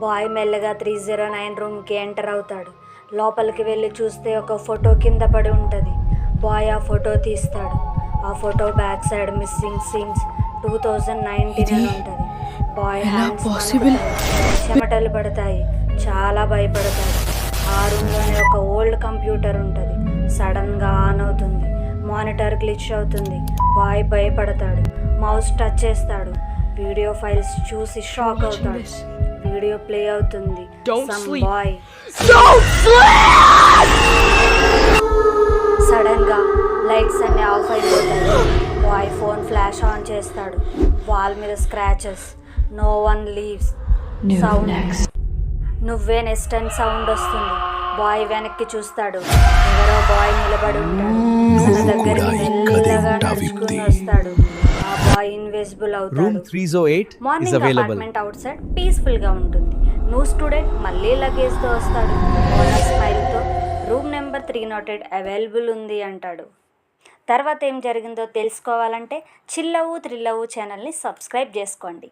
Bye మెల్లగా 309 రూమ్కి enter అవుతాడు. లోపలికి వెళ్ళి చూస్తే ఒక ఫోటో కింద పడి ఉంటుంది. బాయ్ ఆ ఫోటో తీస్తాడు. ఆ photo back side missing scenes 2019 అని ఉంటుంది. బాయ్ హ్యాండ్స్ వణుకుతాయి, చెమటలు పడతాయి, చాలా భయపడతాడు. ఆ రూమ్లోనే ఒక ఓల్డ్ కంప్యూటర్ ఉంటుంది. సడన్గా ఆన్ అవుతుంది. మానిటర్ గ్లిచ్ అవుతుంది. బాయ్ భయపడతాడు. మౌస్ టచ్ చేస్తాడు. వీడియో ఫైల్స్ చూసి షాక్ అవుతాడు. వీడియో ప్లే అవుతుంది. బాయ్ సడన్ గా లైట్స్ అన్ని ఆఫ్ అయిపోతాయి. బాయ్ ఫోన్ ఫ్లాష్ ఆన్ చేస్తాడు. వాల్ మీద scratches. No one leaves sound. నువ్వే నెక్స్ట్ అని సౌండ్ వస్తుంది. బాయ్ వెనక్కి చూస్తాడు. ఎవరో బాయ్ నిలబడి ఉంటాడు. తన దగ్గరికి మెల్లగా నడుచుకుని వస్తాడు. ఆ బాయ్ ఇన్విజిబుల్ అవుతాడు. Morning apartment out side peaceful గా ఉంటుంది. న్యూ స్టూడెంట్ మళ్ళీ లగేజ్ తో వస్తాడు. ఓనర్ స్మైల్ తో రూమ్ నెంబర్ 308 అవైలబుల్ ఉంది అంటాడు. తర్వాత ఏం జరిగిందో తెలుసుకోవాలంటే చిల్లవు థ్రిల్లవు ఛానల్ని సబ్స్క్రైబ్ చేసుకోండి.